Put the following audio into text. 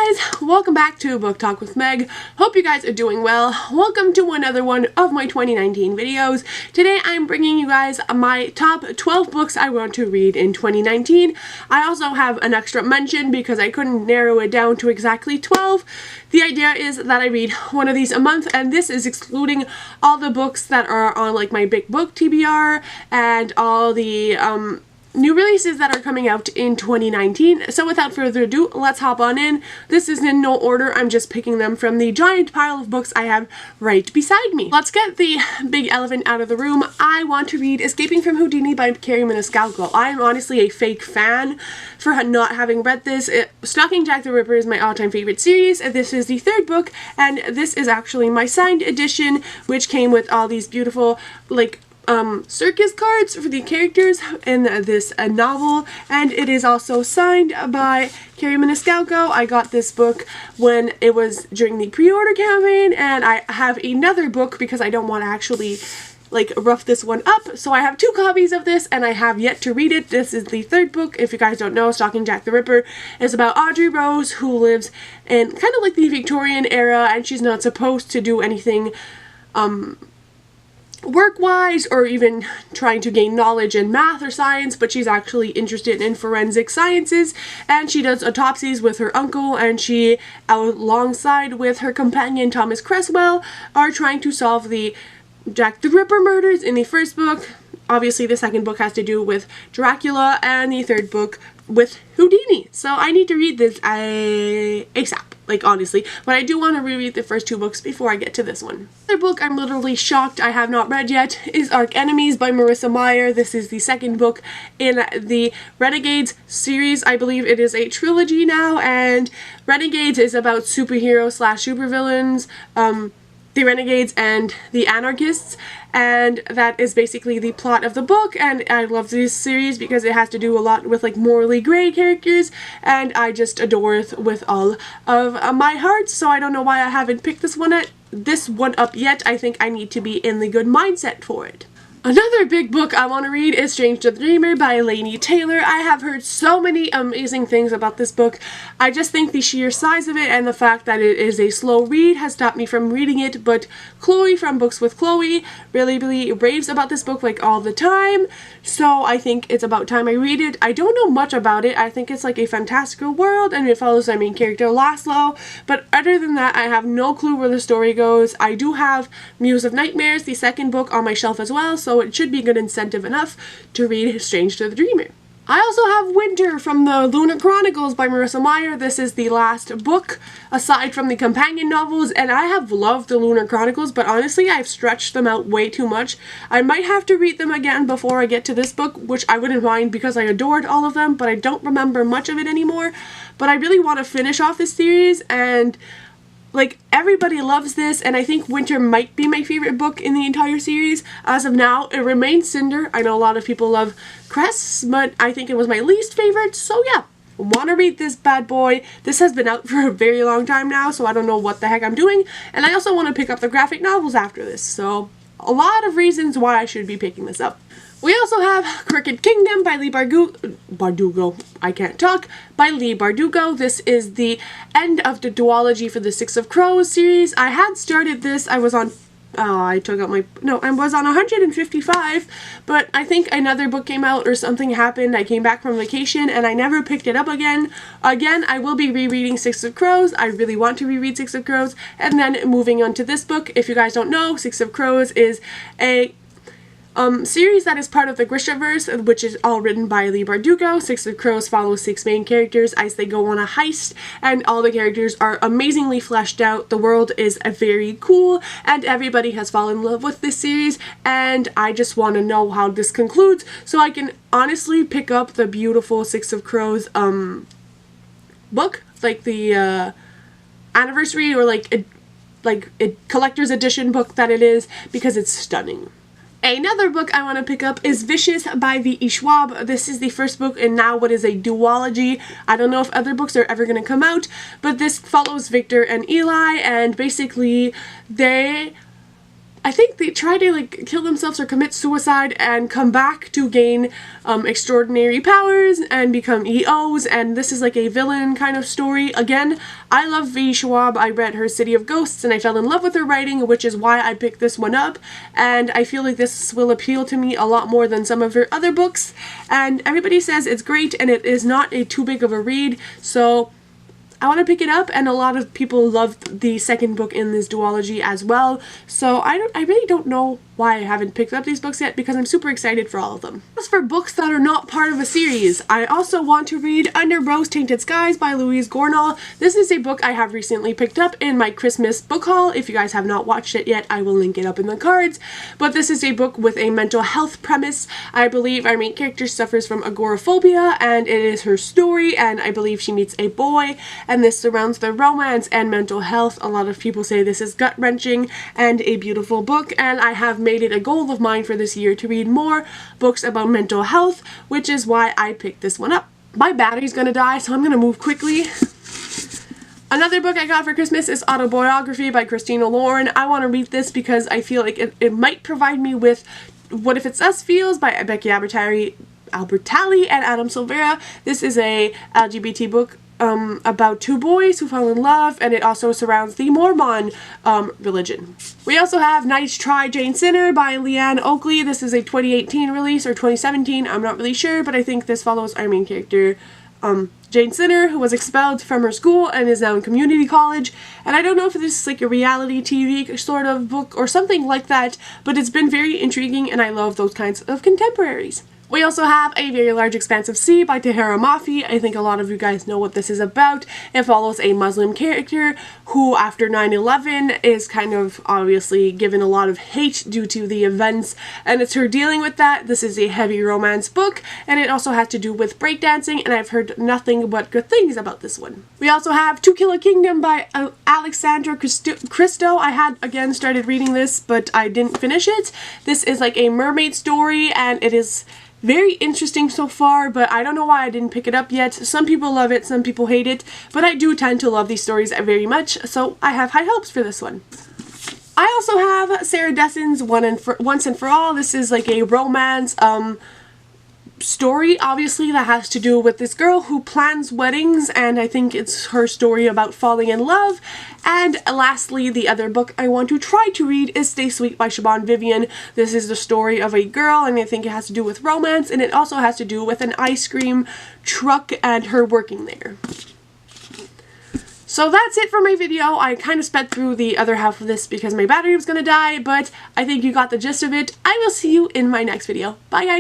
guys, welcome back to Book Talk with Meg. Hope you guys are doing well. Welcome to another one of my 2019 videos. Today I'm bringing you guys my top 12 books I want to read in 2019. I also have an extra mention because I couldn't narrow it down to exactly 12. The idea is that I read one of these a month, and this is excluding all the books that are on like my big book TBR and all the new releases that are coming out in 2019. So without further ado, let's hop on in. This is in no order, I'm just picking them from the giant pile of books I have right beside me. Let's get the big elephant out of the room. I want to read Escaping from Houdini by Carrie Maniscalco. I am honestly a fake fan for not having read this. Stalking Jack the Ripper is my all-time favorite series. This is the third book, and this is actually my signed edition, which came with all these beautiful circus cards for the characters in this novel, and it is also signed by Carrie Maniscalco. I got this book when it was during the pre-order campaign, and I have another book because I don't want to actually rough this one up, so I have two copies of this and I have yet to read it. This is the third book. If you guys don't know, Stalking Jack the Ripper is about Audrey Rose, who lives in kind of like the Victorian era, and she's not supposed to do anything work-wise or even trying to gain knowledge in math or science, but she's actually interested in forensic sciences, and she does autopsies with her uncle, and she, alongside with her companion Thomas Cresswell, are trying to solve the Jack the Ripper murders in the first book. Obviously the second book has to do with Dracula, and the third book with Houdini. So I need to read this ASAP. Honestly, but I do want to reread the first two books before I get to this one. The book I'm literally shocked I have not read yet is Arch Enemies by Marissa Meyer. This is the second book in the Renegades series. I believe it is a trilogy now, and Renegades is about superheroes slash supervillains, the Renegades and the Anarchists, and that is basically the plot of the book. And I love this series because it has to do a lot with morally gray characters, and I just adore it with all of my heart. So I don't know why I haven't picked this one up yet. I think I need to be in the good mindset for it. Another big book I want to read is Strange to the Dreamer by Laini Taylor. I have heard so many amazing things about this book. I just think the sheer size of it and the fact that it is a slow read has stopped me from reading it, but Chloe from Books with Chloe really raves about this book all the time, so I think it's about time I read it. I don't know much about it. I think it's a fantastical world, and it follows my main character Laszlo, but other than that I have no clue where the story goes. I do have Muse of Nightmares, the second book, on my shelf as well, so it should be good incentive enough to read Strange to the Dreamer. I also have Winter from the Lunar Chronicles by Marissa Meyer. This is the last book aside from the companion novels, and I have loved the Lunar Chronicles, but honestly I've stretched them out way too much. I might have to read them again before I get to this book, which I wouldn't mind because I adored all of them, but I don't remember much of it anymore. But I really want to finish off this series, and everybody loves this, and I think Winter might be my favorite book in the entire series. As of now, it remains Cinder. I know a lot of people love Cress, but I think it was my least favorite, so yeah. Want to read this bad boy. This has been out for a very long time now, so I don't know what the heck I'm doing, and I also want to pick up the graphic novels after this, so a lot of reasons why I should be picking this up. We also have Crooked Kingdom by Leigh Bardugo. I can't talk. By Leigh Bardugo. This is the end of the duology for the Six of Crows series. I had started this. I was on I was on 155, but I think another book came out or something happened. I came back from vacation and I never picked it up again. I will be rereading Six of Crows. I really want to reread Six of Crows, and then moving on to this book. If you guys don't know, Six of Crows is a series that is part of the Grishaverse, which is all written by Leigh Bardugo. Six of Crows follows 6 main characters as they go on a heist, and all the characters are amazingly fleshed out. The world is very cool, and everybody has fallen in love with this series, and I just want to know how this concludes so I can honestly pick up the beautiful Six of Crows book, the anniversary or a collector's edition book that it is, because it's stunning. Another book I want to pick up is Vicious by V.E. Schwab. This is the first book in now what is a duology. I don't know if other books are ever going to come out, but this follows Victor and Eli, and basically they I think they try to like kill themselves or commit suicide and come back to gain extraordinary powers and become EOs, and this is like a villain kind of story. Again, I love V. Schwab. I read her City of Ghosts and I fell in love with her writing, which is why I picked this one up, and I feel like this will appeal to me a lot more than some of her other books, and everybody says it's great and it is not too big of a read, so I want to pick it up, and a lot of people loved the second book in this duology as well, so I really don't know why I haven't picked up these books yet, because I'm super excited for all of them. As for books that are not part of a series, I also want to read Under Rose-Tainted Skies by Louise Gornall. This is a book I have recently picked up in my Christmas book haul. If you guys have not watched it yet, I will link it up in the cards, but this is a book with a mental health premise. I believe our main character suffers from agoraphobia, and it is her story, and I believe she meets a boy, and this surrounds their romance and mental health. A lot of people say this is gut-wrenching and a beautiful book, and I have made it a goal of mine for this year to read more books about mental health, which is why I picked this one up. My battery's gonna die, so I'm gonna move quickly. Another book I got for Christmas is Autobiography by Christina Lauren. I want to read this because I feel like it might provide me with What If It's Us feels by Becky Albertalli and Adam Silvera. This is a LGBT book about two boys who fall in love, and it also surrounds the Mormon religion. We also have Nice Try, Jane Sinner by Leanne Oakley. This is a 2018 release, or 2017, I'm not really sure, but I think this follows our main character, Jane Sinner, who was expelled from her school and is now in community college, and I don't know if this is like a reality TV sort of book or something like that, but it's been very intriguing, and I love those kinds of contemporaries. We also have A Very Large Expanse of Sea by Tahira Mafi. I think a lot of you guys know what this is about. It follows a Muslim character who, after 9/11, is kind of obviously given a lot of hate due to the events, and it's her dealing with that. This is a heavy romance book, and it also has to do with breakdancing, and I've heard nothing but good things about this one. We also have To Kill a Kingdom by Alexandra Christo. I had, again, started reading this, but I didn't finish it. This is like a mermaid story, and it is very interesting so far, but I don't know why I didn't pick it up yet. Some people love it, some people hate it, but I do tend to love these stories very much, so I have high hopes for this one. I also have Sarah Dessen's Once and For All. This is like a romance story, obviously, that has to do with this girl who plans weddings, and I think it's her story about falling in love. And lastly, the other book I want to try to read is Stay Sweet by Siobhan Vivian. This is the story of a girl, and I think it has to do with romance, and it also has to do with an ice cream truck and her working there. So that's it for my video. I kind of sped through the other half of this because my battery was gonna die, but I think you got the gist of it. I will see you in my next video. Bye, guys!